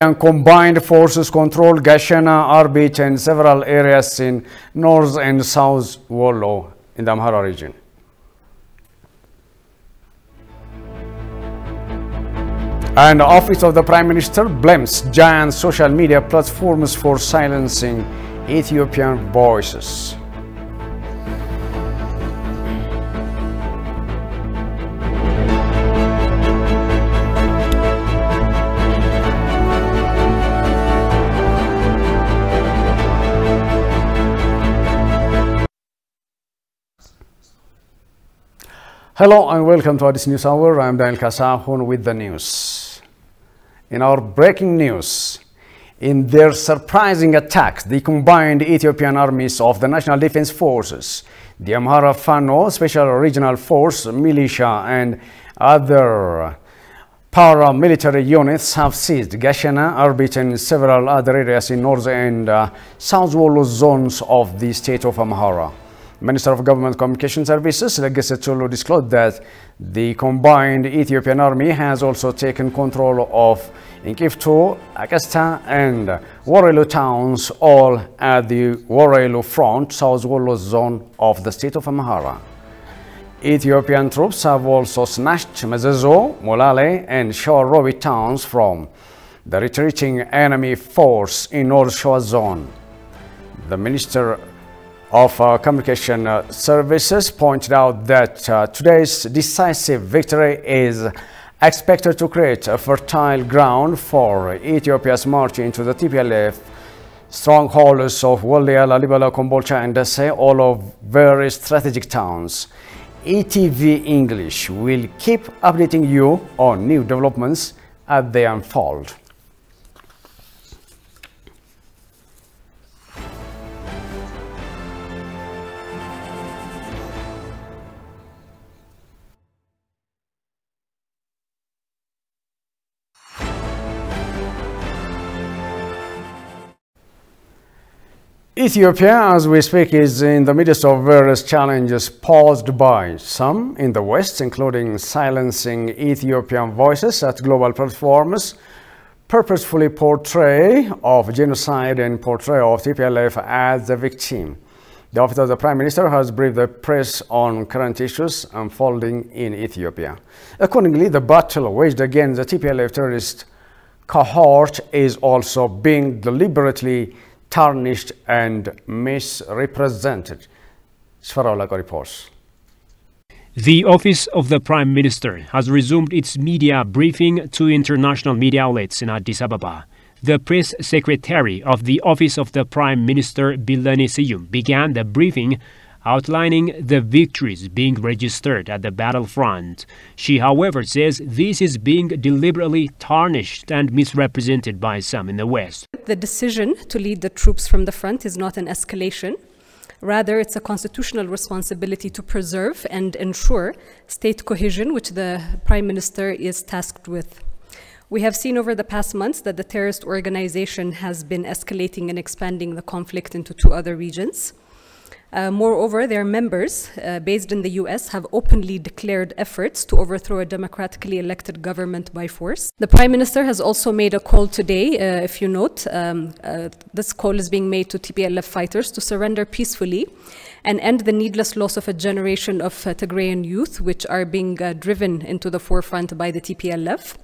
And combined forces control Gashena, Arbit, and several areas in North and South Wollo in the Amhara region. And the Office of the Prime Minister blames giant social media platforms for silencing Ethiopian voices. Hello and welcome to this news hour. I'm Daniel Kasahun with the news. In our breaking news, in their surprising attacks, the combined Ethiopian armies of the National Defense Forces, the Amhara Fano, Special Regional Force, militia and other paramilitary units have seized Gashena, Arbit and several other areas in North and South Wollo zones of the state of Amhara. Minister of Government Communication Services, Legesse Tulu, disclosed that the combined Ethiopian army has also taken control of Inkiftu, Akasta and Warelu towns, all at the Warelu front, South Wollo zone of the state of Amhara. Ethiopian troops have also snatched Mezezo, Molale and Shawarobi towns from the retreating enemy force in North Shore zone. The Minister of Communication Services pointed out that today's decisive victory is expected to create a fertile ground for Ethiopia's march into the TPLF strongholds of Waldia, Lalibela, Kombolcha and Dese, all of very strategic towns. ETV English will keep updating you on new developments as they unfold. Ethiopia, as we speak, is in the midst of various challenges posed by some in the West, including silencing Ethiopian voices at global platforms, purposefully portray of genocide and portrayal of TPLF as a victim. The Office of the Prime Minister has briefed the press on current issues unfolding in Ethiopia. Accordingly, the battle waged against the TPLF terrorist cohort is also being deliberately tarnished and misrepresented. Sfarolako reports. The Office of the Prime Minister has resumed its media briefing to international media outlets in Addis Ababa. The press secretary of the Office of the Prime Minister, Bilene Siyum, began the briefing outlining the victories being registered at the battlefront. She, however, says this is being deliberately tarnished and misrepresented by some in the West. The decision to lead the troops from the front is not an escalation. Rather, it's a constitutional responsibility to preserve and ensure state cohesion, which the Prime Minister is tasked with. We have seen over the past months that the terrorist organization has been escalating and expanding the conflict into two other regions. Moreover, their members, based in the US, have openly declared efforts to overthrow a democratically elected government by force. The Prime Minister has also made a call today, if you note, this call is being made to TPLF fighters to surrender peacefully and end the needless loss of a generation of Tigrayan youth, which are being driven into the forefront by the TPLF.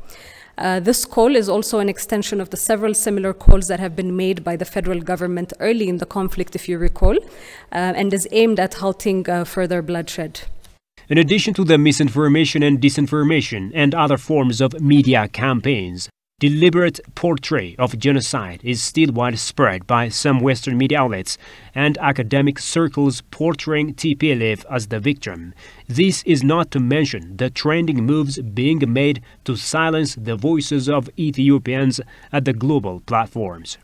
This call is also an extension of the several similar calls that have been made by the federal government early in the conflict, if you recall, and is aimed at halting further bloodshed. In addition to the misinformation and disinformation and other forms of media campaigns, deliberate portrayal of genocide is still widespread by some Western media outlets and academic circles portraying TPLF as the victim. This is not to mention the trending moves being made to silence the voices of Ethiopians at the global platforms.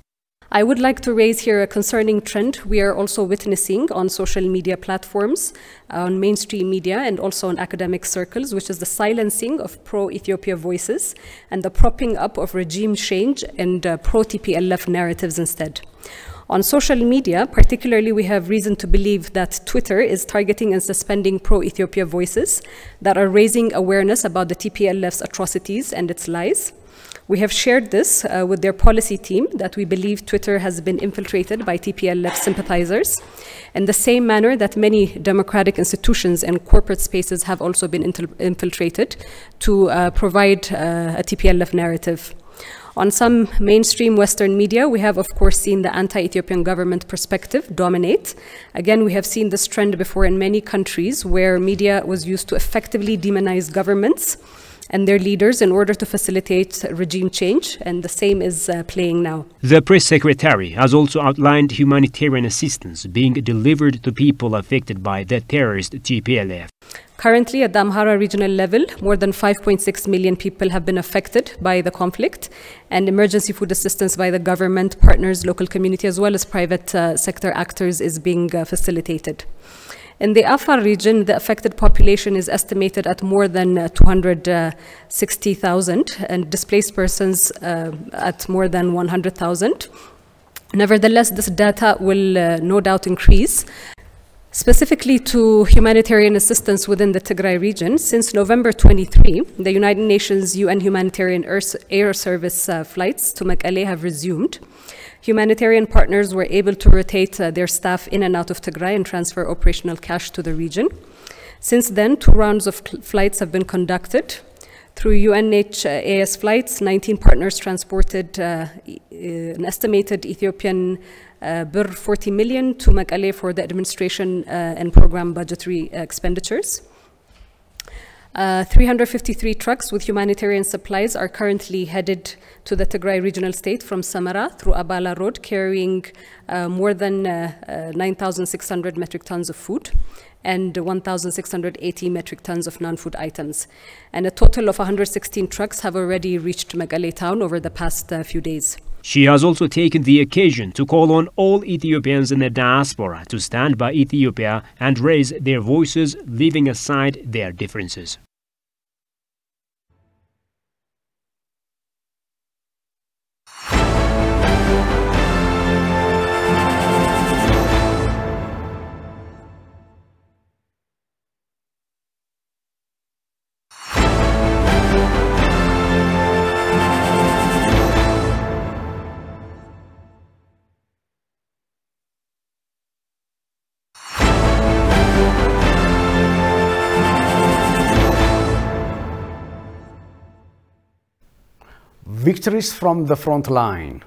I would like to raise here a concerning trend we are also witnessing on social media platforms, on mainstream media and also on academic circles, which is the silencing of pro-Ethiopia voices and the propping up of regime change and pro-TPLF narratives instead. On social media, particularly, we have reason to believe that Twitter is targeting and suspending pro-Ethiopia voices that are raising awareness about the TPLF's atrocities and its lies. We have shared this with their policy team that we believe Twitter has been infiltrated by TPLF sympathizers in the same manner that many democratic institutions and corporate spaces have also been infiltrated to provide a TPLF narrative. On some mainstream Western media, we have, of course, seen the anti-Ethiopian government perspective dominate. Again, we have seen this trend before in many countries where media was used to effectively demonize governments and their leaders in order to facilitate regime change, and the same is playing now. The press secretary has also outlined humanitarian assistance being delivered to people affected by the terrorist TPLF. Currently, at the Amhara regional level, more than 5.6 million people have been affected by the conflict, and emergency food assistance by the government, partners, local community, as well as private sector actors is being facilitated. In the Afar region, the affected population is estimated at more than 260,000 and displaced persons at more than 100,000. Nevertheless, this data will no doubt increase. Specifically to humanitarian assistance within the Tigray region, since November 23, the United Nations UN Humanitarian Air Service flights to Mekelle have resumed. Humanitarian partners were able to rotate their staff in and out of Tigray and transfer operational cash to the region. Since then, 2 rounds of flights have been conducted. Through UNHAS flights, 19 partners transported an estimated Ethiopian birr 40 million to Mekelle for the administration and program budgetary expenditures. 353 trucks with humanitarian supplies are currently headed to the Tigray regional state from Samara through Abala Road, carrying more than 9,600 metric tons of food and 1,680 metric tons of non-food items. And a total of 116 trucks have already reached Mekelle town over the past few days. She has also taken the occasion to call on all Ethiopians in the diaspora to stand by Ethiopia and raise their voices, leaving aside their differences. Victories from the front line.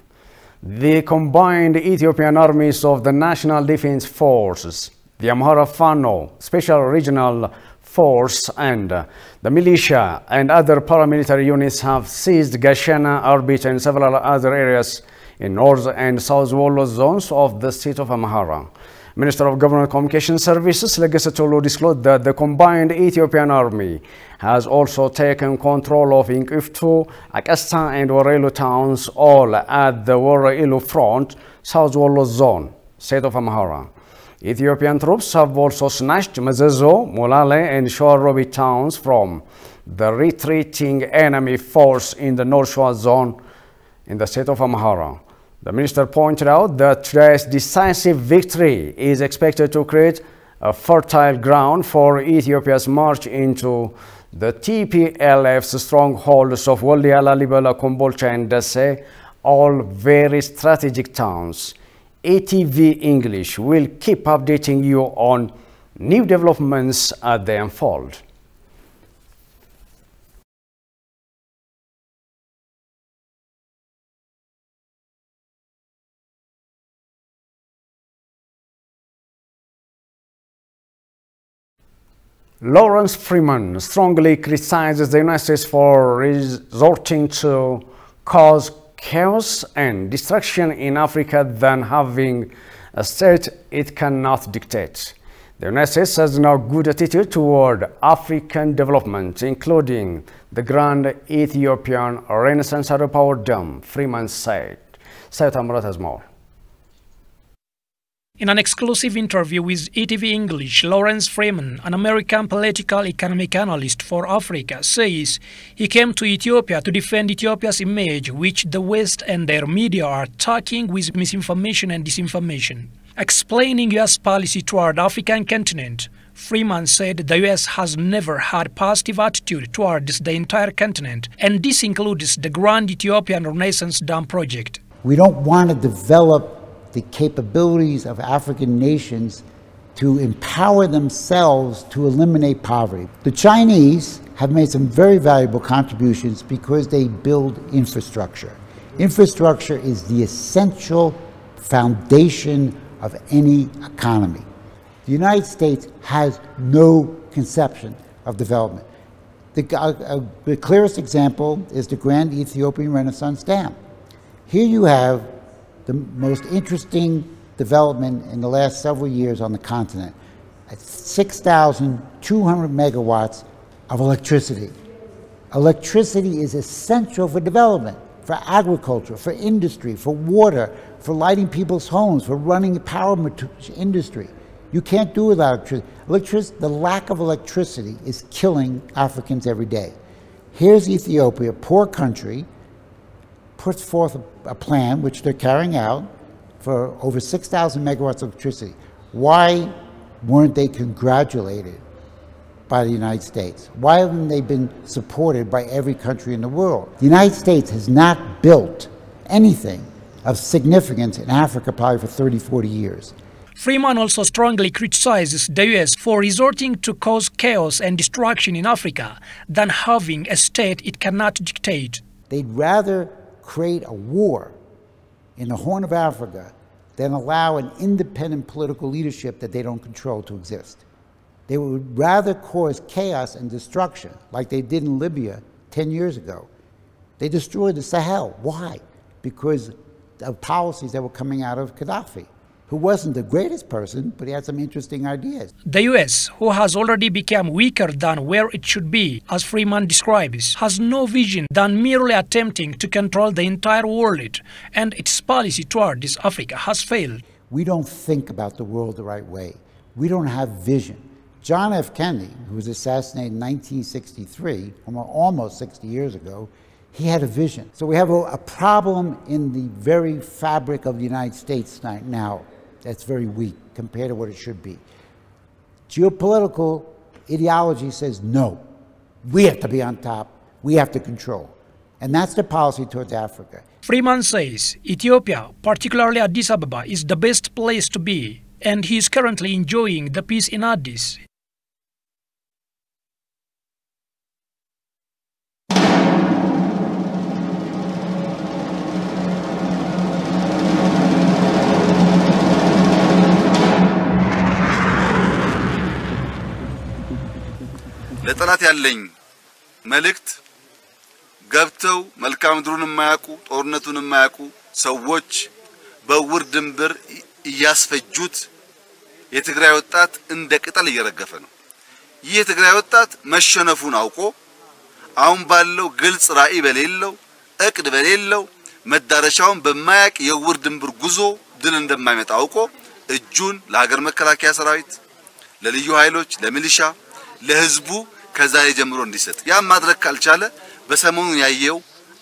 The combined Ethiopian armies of the National Defense Forces, the Amhara Fano Special Regional Force, and the militia and other paramilitary units have seized Gashena, Arbit, and several other areas in North and South Wollo zones of the state of Amhara. Minister of Government Communication Services Legesse Tolu disclosed that the combined Ethiopian army has also taken control of Inkiftu, Akasta, and Warelu towns, all at the Warelu front, South Wollo zone, state of Amhara. Ethiopian troops have also snatched Mezezo, Molale, and Shoarobi towns from the retreating enemy force in the North Shore zone in the state of Amhara. The minister pointed out that today's decisive victory is expected to create a fertile ground for Ethiopia's march into the TPLF's strongholds of Waldia, Lalibela, Kombolcha, and Desse, all very strategic towns. ATV English will keep updating you on new developments as they unfold. Lawrence Freeman strongly criticizes the United States for resorting to cause chaos and destruction in Africa than having a state it cannot dictate. The United States has now good attitude toward African development, including the Grand Ethiopian Renaissance Hydropower Dam, Freeman said. Sayed Amrat has more. In an exclusive interview with ATV English, Lawrence Freeman, an American political economic analyst for Africa, says he came to Ethiopia to defend Ethiopia's image, which the West and their media are attacking with misinformation and disinformation. Explaining U.S. policy toward the African continent, Freeman said the US has never had positive attitude towards the entire continent, and this includes the Grand Ethiopian Renaissance Dam project. We don't want to develop the capabilities of African nations to empower themselves to eliminate poverty. The Chinese have made some very valuable contributions because they build infrastructure. Infrastructure is the essential foundation of any economy. The United States has no conception of development. The clearest example is the Grand Ethiopian Renaissance Dam. Here you have the most interesting development in the last several years on the continent. At 6,200 megawatts of electricity. Electricity is essential for development, for agriculture, for industry, for water, for lighting people's homes, for running the power industry. You can't do without electricity. The lack of electricity is killing Africans every day. Here's Ethiopia, a poor country, puts forth a plan, which they're carrying out, for over 6,000 megawatts of electricity. Why weren't they congratulated by the United States? Why haven't they been supported by every country in the world? The United States has not built anything of significance in Africa probably for 30, 40 years. Freeman also strongly criticizes the US for resorting to cause chaos and destruction in Africa than having a state it cannot dictate. They'd rather create a war in the Horn of Africa than allow an independent political leadership that they don't control to exist. They would rather cause chaos and destruction like they did in Libya 10 years ago. They destroyed the Sahel. Why? Because of policies that were coming out of Gaddafi, who wasn't the greatest person, but he had some interesting ideas. The US, who has already become weaker than where it should be, as Freeman describes, has no vision than merely attempting to control the entire world, and its policy towards Africa has failed. We don't think about the world the right way. We don't have vision. John F. Kennedy, who was assassinated in 1963, almost 60 years ago, he had a vision. So we have a problem in the very fabric of the United States right now that's very weak compared to what it should be. Geopolitical ideology says no. We have to be on top. We have to control. And that's the policy towards Africa. Freeman says Ethiopia, particularly Addis Ababa, is the best place to be, and he is currently enjoying the peace in Addis. ለጠላት ያለኝ መልእክት ገብተው መልካም ድሩን የማያውቁ ጦርነቱን የማያውቁ ሰዎች በውር ድንበር እያስፈጁት የትግራይ ወጣት እንደ ቅጠል እየረገፈ ነው። ይህ የትግራይ ወጣት መሸነፉን አውቆ አሁን ባለው ግልጽ ራዕይ በሌለው እቅድ በሌለው መዳረሻውን በማያውቅ የውር ድንበር ጉዞ ድል እንደማይመጣ አውቆ እጁን ለሀገር መከላከያ ሰራዊት፣ ለልዩ ኃይሎች፣ ለሚሊሻ፣ ለህዝቡ ከዛሬ ጀምሮ እንዲሰጥ ያ ማድረግ ካልቻለ በሰሞኑ ያየው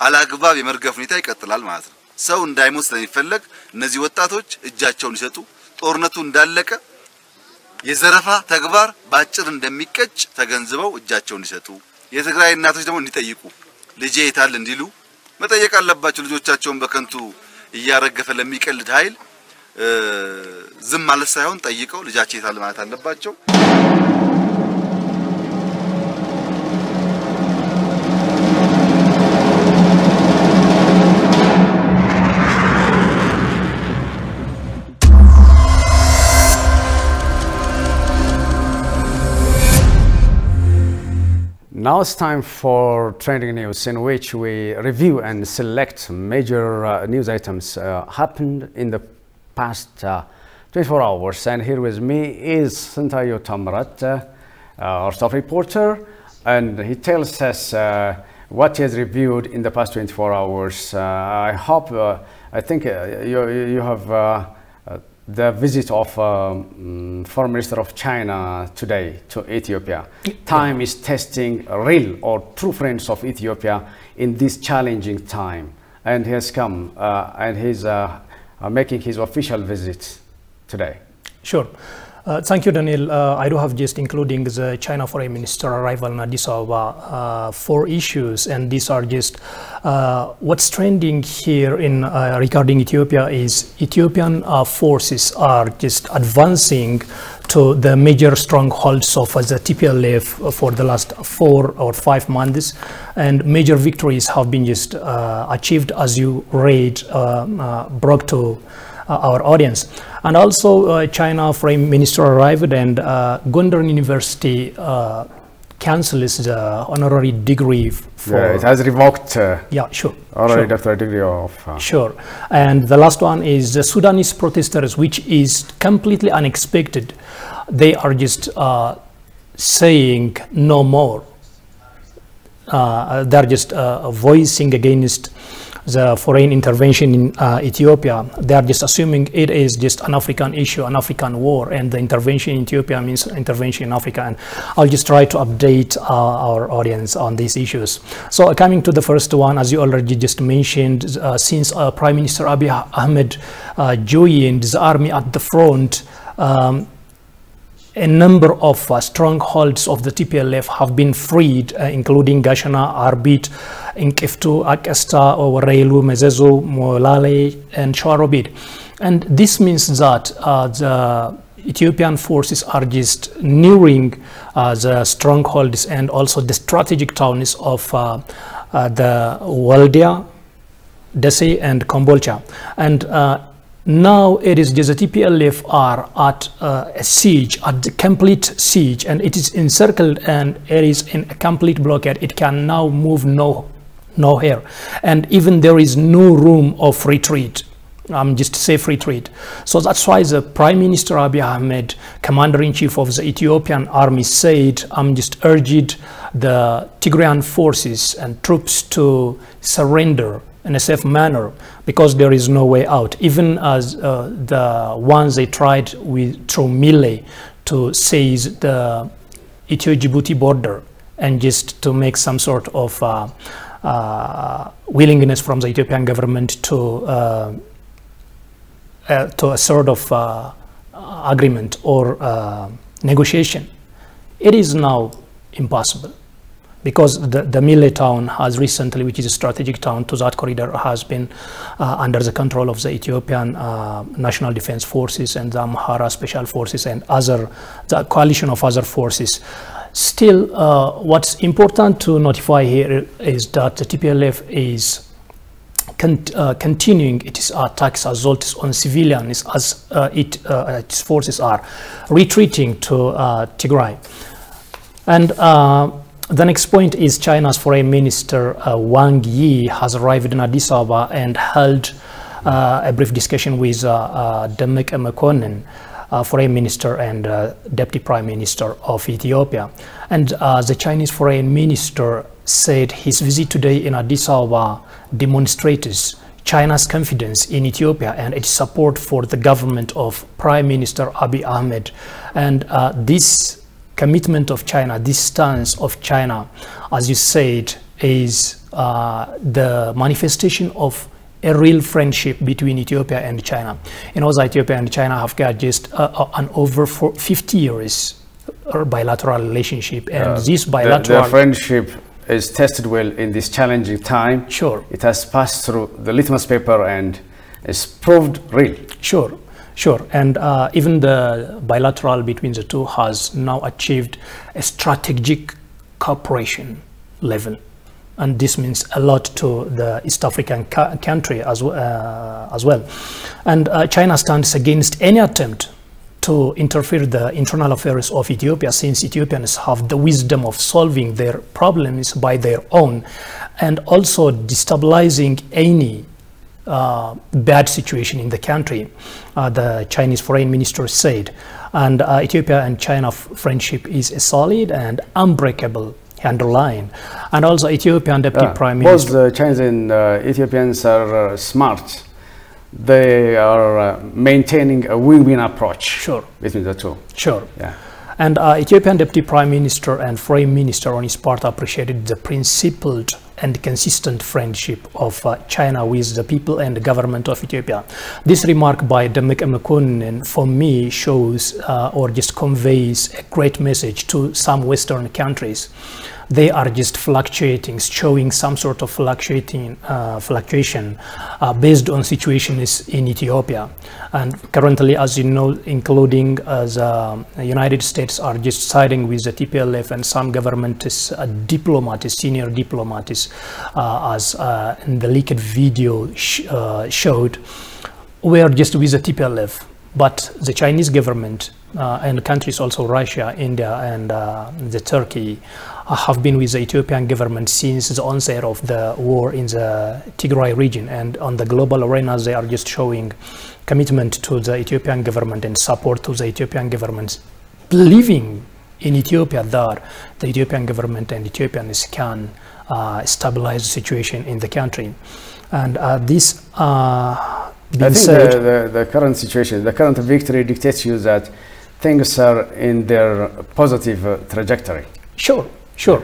አላግባብ የመርገፍ ሁኔታ ይቀጥላል ማለት ነው። ሰው እንዳይሞት ስለሚፈልግ እነዚህ ወጣቶች እጃቸውን ይሰጡ። ጦርነቱ እንዳለቀ የዘረፋ ተግባር ባጭር እንደሚቀጭ ተገንዝበው እጃቸውን ይሰጡ። የትግራይ እናቶች ደግሞ እንዲጠይቁ ልጄ የታል እንዲሉ መጠየቅ አለባቸው። ልጆቻቸውን በከንቱ እያረገፈ ለሚቀልድ ኃይል ዝም ማለት ሳይሆን ጠይቀው ልጃቸው የታል ማለት አለባቸው። Now it's time for trending news, in which we review and select major news items happened in the past 24 hours. And here with me is Sintayo Tamrat, our staff reporter, and he tells us what he has reviewed in the past 24 hours. I think you have the visit of Foreign Minister of China today to Ethiopia. Time is testing real or true friends of Ethiopia in this challenging time. And he has come and he's making his official visit today. Sure. Thank you, Daniel. I do have just including the China Foreign Minister arrival in Addis Ababa 4 issues, and these are just what's trending here in regarding Ethiopia is Ethiopian forces are just advancing to the major strongholds of the TPLF for the last 4 or 5 months, and major victories have been just achieved, as you read, brought to our audience. And also China Foreign Minister arrived, and Gondar University cancels the honorary degree for... Yeah, it has revoked yeah, sure. Honorary sure. doctorate degree of... Sure. And the last one is the Sudanese protesters, which is completely unexpected. They are just saying no more. They're just voicing against the foreign intervention in Ethiopia. They are just assuming it is just an African issue, an African war, and the intervention in Ethiopia means intervention in Africa. And I'll just try to update our audience on these issues. So coming to the first one, as you already just mentioned, since Prime Minister Abiy Ahmed joined the army at the front, a number of strongholds of the TPLF have been freed, including Gashana, Arbit, Inkiftu, Akesta, Warailu, Mezezu, Molale, and Shawarobid. And this means that the Ethiopian forces are just nearing the strongholds and also the strategic towns of the Waldia, Desi, and Kombolcha. And now it is just the TPLF are at a siege, at the complete siege, and it is encircled and it is in a complete blockade. It can now move nowhere, and even there is no room of retreat, just safe retreat. So that's why the Prime Minister Abiy Ahmed, Commander-in-Chief of the Ethiopian army, said, just urged the Tigrayan forces and troops to surrender in a safe manner, because there is no way out. Even as the ones they tried through Mille to seize the Ethio-Djibouti border and just to make some sort of willingness from the Ethiopian government to a sort of agreement or negotiation. It is now impossible, because the Mille town has recently, which is a strategic town to that corridor, has been under the control of the Ethiopian National Defense Forces and the Amhara Special Forces and the coalition of other forces. Still, what's important to notify here is that the TPLF is continuing its attacks, assaults on civilians, as its forces are retreating to Tigray. And the next point is China's Foreign Minister Wang Yi has arrived in Addis Ababa and held a brief discussion with Demek Mekonnen, Foreign Minister and Deputy Prime Minister of Ethiopia. And the Chinese Foreign Minister said his visit today in Addis Ababa demonstrates China's confidence in Ethiopia and its support for the government of Prime Minister Abiy Ahmed. And this commitment of China, this stance of China, as you said, is the manifestation of a real friendship between Ethiopia and China. You know, Ethiopia and China have got just an over 50 years bilateral relationship, and this bilateral... The friendship is tested well in this challenging time. Sure. It has passed through the litmus paper and is proved real. Sure. Sure, and even the bilateral between the two has now achieved a strategic cooperation level, and this means a lot to the East African country as well. And China stands against any attempt to interfere the internal affairs of Ethiopia, since Ethiopians have the wisdom of solving their problems by their own, and also destabilizing any bad situation in the country, the Chinese Foreign Minister said. And Ethiopia and China friendship is a solid and unbreakable underline. And also Ethiopian Deputy Prime Minister... Both the Chinese and Ethiopians are smart. They are maintaining a win-win approach. Sure. Between the two. Sure. Yeah. And Ethiopian Deputy Prime Minister and Foreign Minister on his part appreciated the principled and consistent friendship of China with the people and the government of Ethiopia. This remark by Demek Mekonnen for me shows or just conveys a great message to some Western countries. They are just fluctuating, showing some sort of fluctuation based on situations in Ethiopia. And currently, as you know, including the United States are just siding with the TPLF, and some government diplomats, senior diplomats, as in the leaked video showed, were just with the TPLF. But the Chinese government and countries also Russia, India, and the Turkey have been with the Ethiopian government since the onset of the war in the Tigray region, and on the global arena they are just showing commitment to the Ethiopian government and support to the Ethiopian government, believing in Ethiopia that the Ethiopian government and Ethiopians can stabilize the situation in the country. And this being said, the current situation, the current victory dictates you that things are in their positive trajectory. Sure.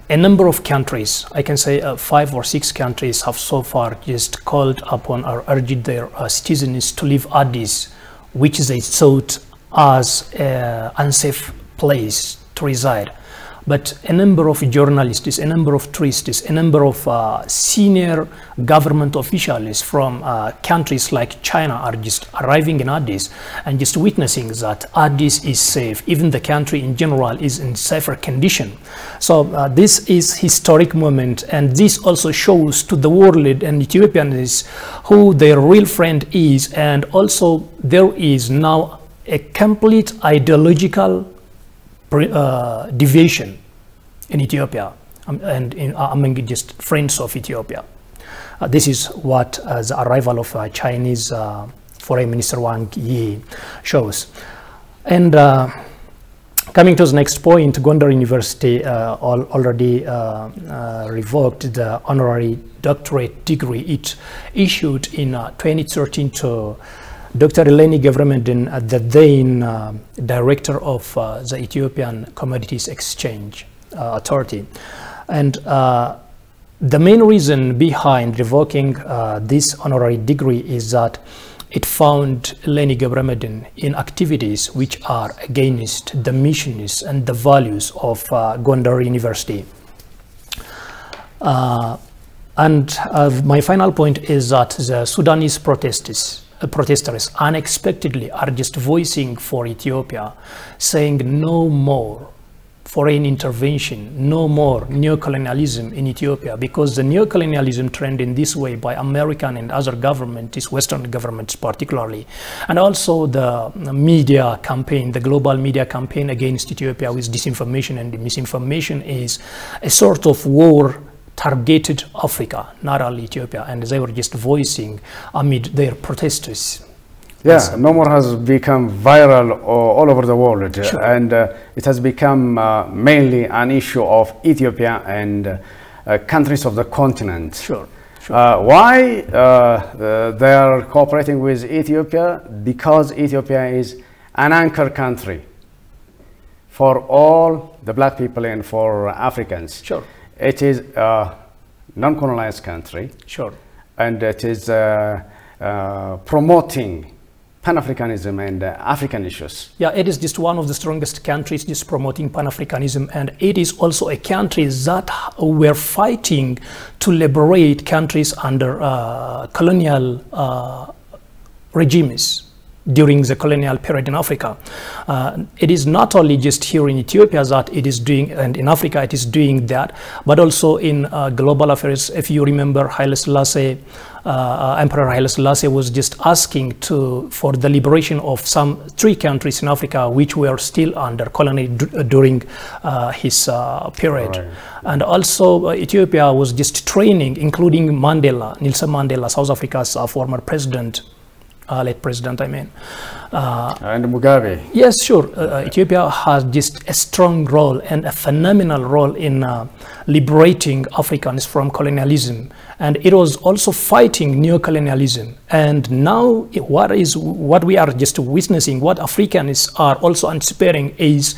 A number of countries, I can say 5 or 6 countries, have so far just called upon or urged their citizens to leave Addis, which they thought as an unsafe place to reside. But a number of journalists, a number of tourists, a number of senior government officials from countries like China are just arriving in Addis and just witnessing that Addis is safe. Even the country in general is in safer condition. So this is historic moment, and this also shows to the world and Ethiopians who their real friend is, and also there is now a complete ideological deviation in Ethiopia and among just friends of Ethiopia. This is what the arrival of Chinese Foreign Minister Wang Yi shows. And coming to the next point, Gondar University already revoked the honorary doctorate degree it issued in 2013 to Dr. Eleni Gebremedin, the then director of the Ethiopian Commodities Exchange Authority. And the main reason behind revoking this honorary degree is that it found Eleni Gebremedin in activities which are against the missions and the values of Gondar University. And my final point is that the Sudanese protesters unexpectedly are just voicing for Ethiopia, saying no more foreign intervention, no more neocolonialism in Ethiopia, because the neocolonialism trend in this way by American and other governments, Western governments particularly, and also the media campaign, the global media campaign against Ethiopia with disinformation and misinformation is a sort of war targeted Africa, not only Ethiopia, and they were just voicing amid their protesters. Yeah, no more has become viral all over the world, sure. And it has become mainly an issue of Ethiopia and countries of the continent. Sure. Why they are cooperating with Ethiopia? Because Ethiopia is an anchor country for all the black people and for Africans. Sure. It is a non-colonized country. Sure. And it is promoting Pan-Africanism and African issues. Yeah, it is just one of the strongest countries just promoting Pan-Africanism, and it is also a country that were fighting to liberate countries under colonial regimes during the colonial period in Africa. It is not only just here in Ethiopia that it is doing, and in Africa it is doing that, but also in global affairs. If you remember, Haile Selassie, Emperor Haile Selassie was just asking for the liberation of some 3 countries in Africa which were still under colony during his period. Right. And also Ethiopia was just training, including Mandela, Nelson Mandela, South Africa's former president, late president, I mean. And Mugabe. Yes, sure. Ethiopia has just a strong role and a phenomenal role in liberating Africans from colonialism. And it was also fighting neocolonialism. And now what we are just witnessing, what Africans are also anticipating is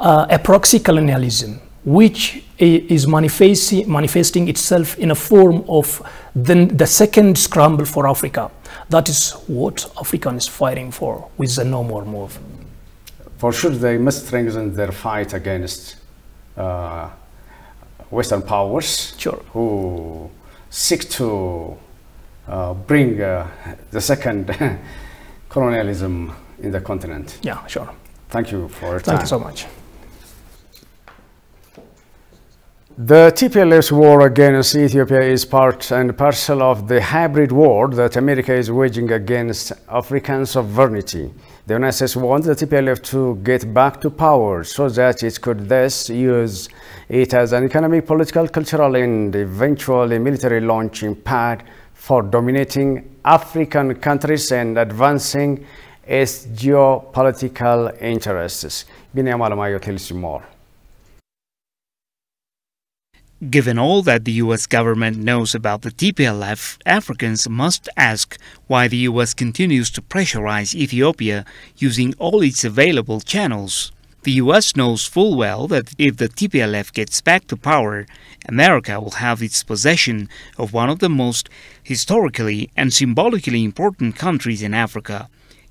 a proxy colonialism, which is manifesting itself in a form of the second scramble for Africa. That is what Africa is fighting for with the No More move. For sure, they must strengthen their fight against Western powers, sure, who seek to bring the second colonialism in the continent. Yeah, sure. Thank you for your time. Thank you so much. The TPLF's war against Ethiopia is part and parcel of the hybrid war that America is waging against African sovereignty. The United States wants the TPLF to get back to power so that it could thus use it as an economic, political, cultural, and eventually military launching pad for dominating African countries and advancing its geopolitical interests. Binyam Alamayo tells you more. Given all that the U.S. government knows about the TPLF, Africans must ask why the U.S. continues to pressurize Ethiopia using all its available channels. The U.S. knows full well that if the TPLF gets back to power, America will have its possession of one of the most historically and symbolically important countries in Africa.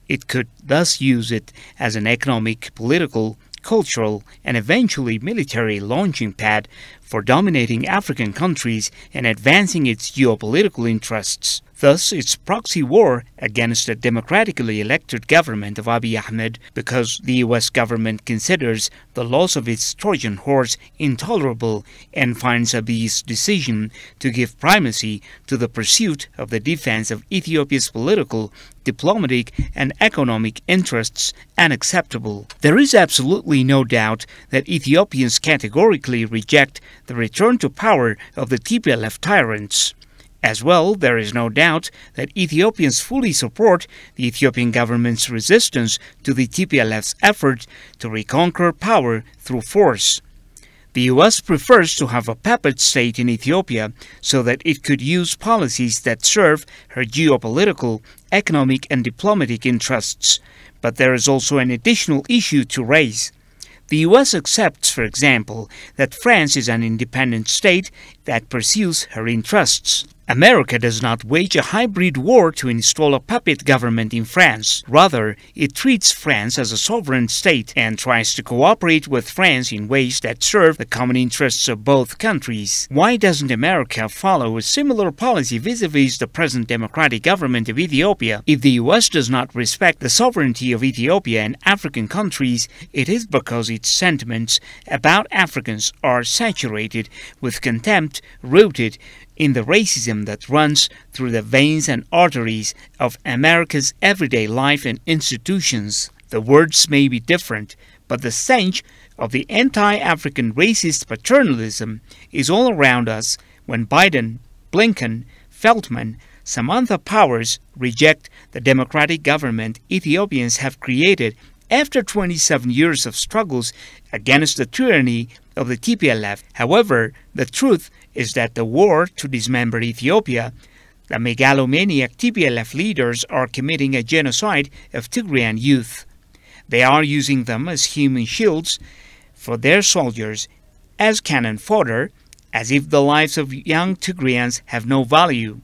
It could thus use it as an economic, political, cultural, and eventually military launching pad for dominating African countries and advancing its geopolitical interests. Thus, its proxy war against the democratically elected government of Abiy Ahmed, because the U.S. government considers the loss of its Trojan horse intolerable and finds Abiy's decision to give primacy to the pursuit of the defense of Ethiopia's political, diplomatic, and economic interests unacceptable. There is absolutely no doubt that Ethiopians categorically reject the return to power of the TPLF tyrants. As well, there is no doubt that Ethiopians fully support the Ethiopian government's resistance to the TPLF's effort to reconquer power through force. The U.S. prefers to have a puppet state in Ethiopia so that it could use policies that serve her geopolitical, economic, and diplomatic interests. But there is also an additional issue to raise. The U.S. accepts, for example, that France is an independent state that pursues her interests. America does not wage a hybrid war to install a puppet government in France. Rather, it treats France as a sovereign state and tries to cooperate with France in ways that serve the common interests of both countries. Why doesn't America follow a similar policy vis-a-vis the present democratic government of Ethiopia? If the U.S. does not respect the sovereignty of Ethiopia and African countries, it is because its sentiments about Africans are saturated with contempt rooted in the racism that runs through the veins and arteries of America's everyday life and institutions. The words may be different, but the stench of the anti-African racist paternalism is all around us when Biden, Blinken, Feltman, Samantha Powers reject the democratic government Ethiopians have created after 27 years of struggles against the tyranny of the TPLF. However, the truth is that the war to dismember Ethiopia, the megalomaniac TPLF leaders are committing a genocide of Tigrayan youth. They are using them as human shields for their soldiers, as cannon fodder, as if the lives of young Tigrayans have no value.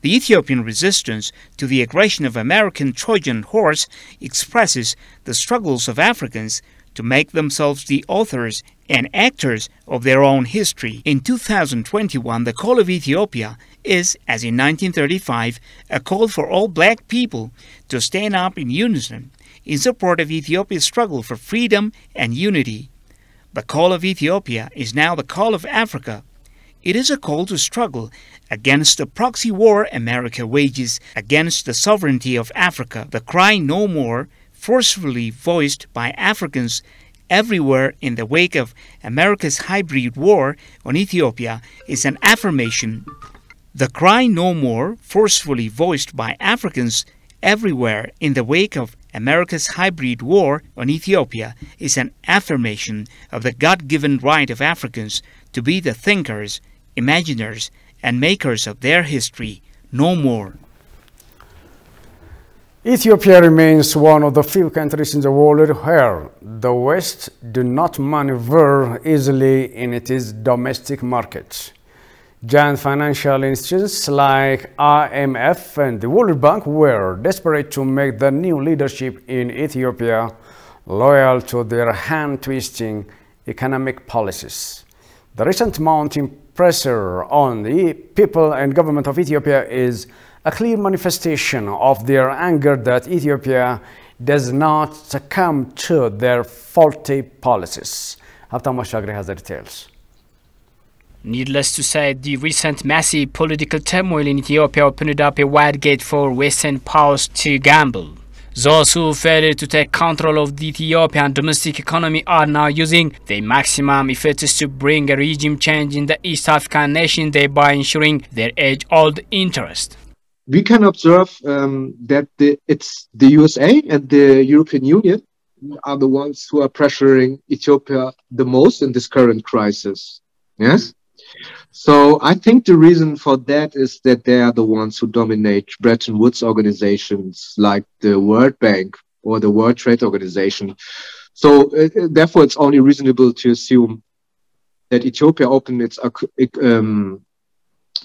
The Ethiopian resistance to the aggression of American Trojan horse expresses the struggles of Africans to make themselves the authors and actors of their own history. In 2021, the call of Ethiopia is, as in 1935, a call for all black people to stand up in unison in support of Ethiopia's struggle for freedom and unity. The call of Ethiopia is now the call of Africa. It is a call to struggle against the proxy war America wages against the sovereignty of Africa. The cry "No More," forcefully voiced by Africans everywhere in the wake of America's hybrid war on Ethiopia, is an affirmation. The cry "No More," forcefully voiced by Africans everywhere in the wake of America's hybrid war on Ethiopia, is an affirmation of the God-given right of Africans to be the thinkers, imaginers, and makers of their history. No more. Ethiopia remains one of the few countries in the world where the West do not maneuver easily in its domestic market. Giant financial institutions like IMF and the World Bank were desperate to make the new leadership in Ethiopia loyal to their hand-twisting economic policies. The recent mounting pressure on the people and government of Ethiopia is a clear manifestation of their anger that Ethiopia does not succumb to their faulty policies. Haftam Mashagri has the details. Needless to say, the recent massive political turmoil in Ethiopia opened up a wide gate for Western powers to gamble. Those who failed to take control of the Ethiopian domestic economy are now using their maximum efforts to bring a regime change in the East African nation, thereby ensuring their age-old interest. We can observe that it's the USA and the European Union are the ones who are pressuring Ethiopia the most in this current crisis. Yes? So I think the reason for that is that they are the ones who dominate Bretton Woods organizations like the World Bank or the World Trade Organization. So therefore, it's only reasonable to assume that Ethiopia opened its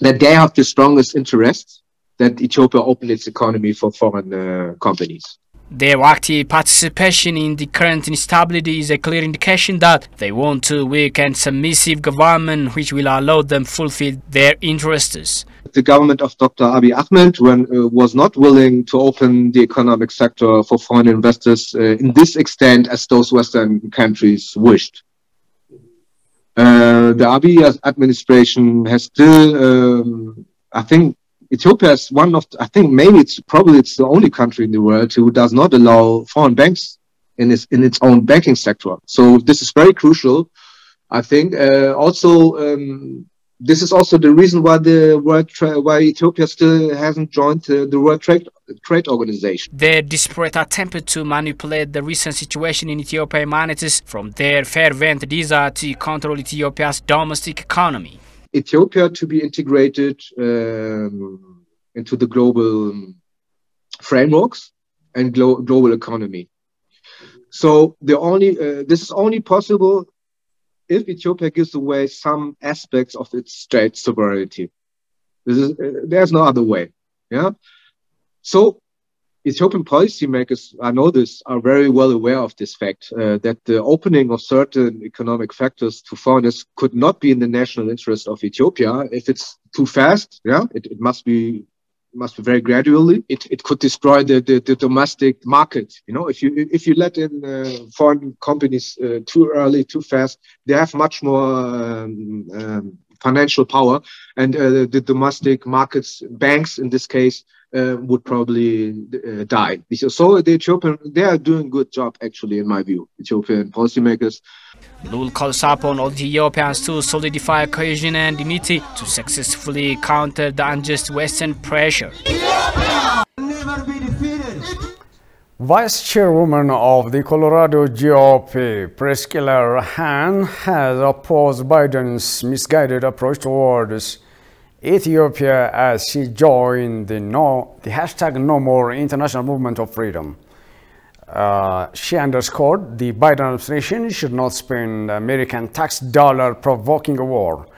that they have the strongest interest that Ethiopia opened its economy for foreign companies. Their active participation in the current instability is a clear indication that they want a weak and submissive government which will allow them fulfill their interests. The government of Dr. Abiy Ahmed was not willing to open the economic sector for foreign investors in this extent as those Western countries wished. The Abiy administration has still, I think, Ethiopia is one of, I think maybe it's the only country in the world who does not allow foreign banks in its own banking sector. So this is very crucial. I think this is also the reason why why Ethiopia still hasn't joined the World Trade Organization. Their desperate attempt to manipulate the recent situation in Ethiopia emanates from their fervent desire to control Ethiopia's domestic economy. Ethiopia to be integrated into the global frameworks and global economy. So this is only possible if Ethiopia gives away some aspects of its state sovereignty. There's no other way. Yeah. So Ethiopian policymakers, I know this, are very well aware of this fact, that the opening of certain economic factors to foreigners could not be in the national interest of Ethiopia. If it's too fast, yeah, it must be very gradually. It could destroy the domestic market. You know, if you let in foreign companies too early, too fast, they have much more financial power, and the domestic markets, banks in this case, would probably die. So the Ethiopian, they are doing a good job, actually, in my view, Ethiopian policymakers. Lul calls upon all Ethiopians to solidify cohesion and unity to successfully counter the unjust Western pressure. Vice Chairwoman of the Colorado GOP, Priscilla Han, has opposed Biden's misguided approach towards Ethiopia as she joined the hashtag No More International Movement of Freedom. She underscored the Biden administration should not spend American tax dollar provoking a war.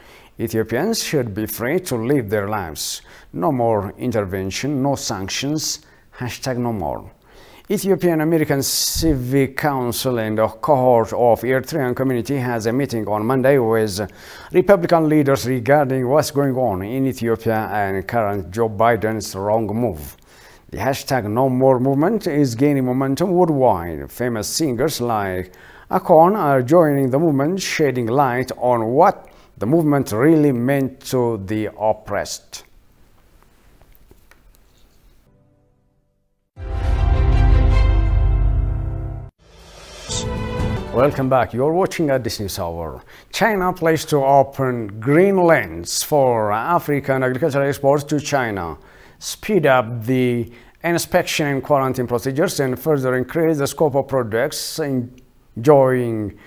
Ethiopians should be free to live their lives. No more intervention, no sanctions, hashtag no more. Ethiopian American Civic Council and a cohort of Eritrean community has a meeting on Monday with Republican leaders regarding what's going on in Ethiopia and current Joe Biden's wrong move. The hashtag No More movement is gaining momentum worldwide. Famous singers like Akon are joining the movement, shedding light on what the movement really meant to the oppressed. Welcome back. You're watching at this news hour. China plans to open green lanes for African agricultural exports to China, speed up the inspection and quarantine procedures, and further increase the scope of products enjoying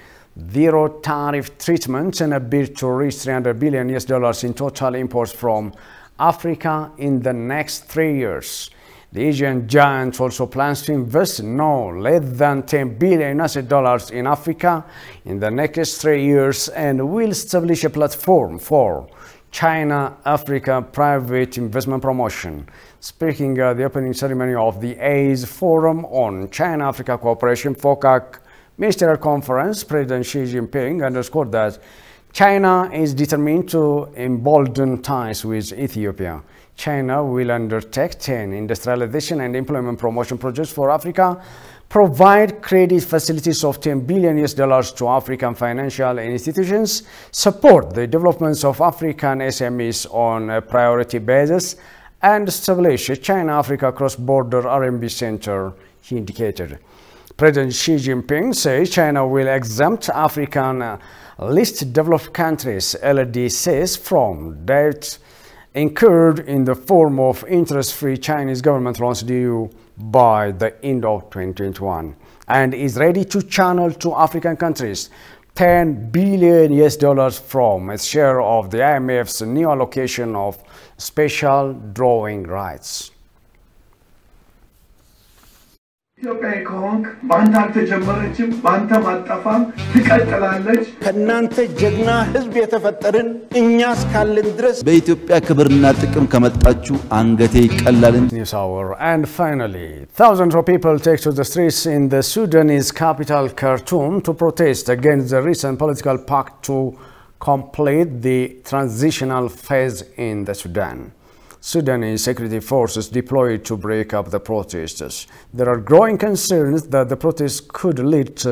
zero tariff treatment in a bid to reach $300 billion in total imports from Africa in the next 3 years. The Asian giant also plans to invest no less than $10 billion in Africa in the next 3 years and will establish a platform for China-Africa private investment promotion. Speaking at the opening ceremony of the AIS Forum on China-Africa Cooperation FOCAC Ministerial Conference, President Xi Jinping underscored that China is determined to embolden ties with Ethiopia. China will undertake 10 industrialization and employment promotion projects for Africa, provide credit facilities of $10 billion to African financial institutions, support the developments of African SMEs on a priority basis, and establish a China-Africa cross-border RMB center, he indicated. President Xi Jinping says China will exempt African least developed countries, LDCs, from debt incurred in the form of interest-free Chinese government loans due by the end of 2021, and is ready to channel to African countries $10 billion from its share of the IMF's new allocation of special drawing rights. ኢትዮጵያ ከሆንክ ባንተ አልተጀመረችም ባንተ ማጣፋም ትቀጥላለች ከናንተ ጀግና ህዝብ የተፈጠርን እኛስ ካልን ድረስ በኢትዮጵያ ክብርና ጥቅም ከመጣችሁ አንገቴ ይቀላልን News Hour. And finally, thousands of people take to the streets in the Sudanese capital Khartoum to protest against the recent political pact to complete the transitional phase in the Sudan. Sudanese security forces deployed to break up the protesters. There are growing concerns that the protests could lead to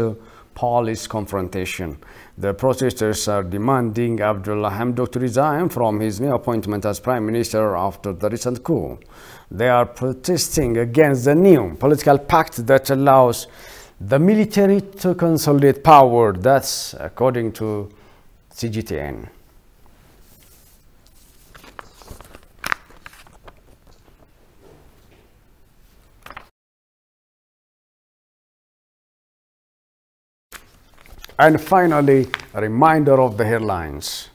police confrontation. The protesters are demanding Abdullah Hamdok to resign from his new appointment as prime minister after the recent coup. They are protesting against the new political pact that allows the military to consolidate power. That's according to CGTN. And finally, a reminder of the headlines.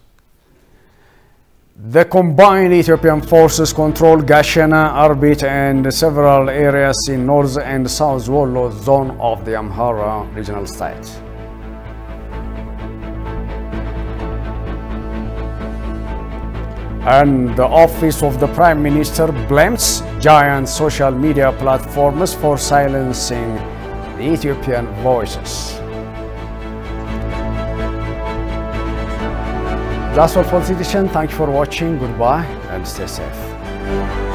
The combined Ethiopian forces control Gashena, Arbit, and several areas in North and South Wollo zone of the Amhara regional state. And the office of the Prime Minister blames giant social media platforms for silencing the Ethiopian voices. That's all for this edition. Thank you for watching. Goodbye and stay safe.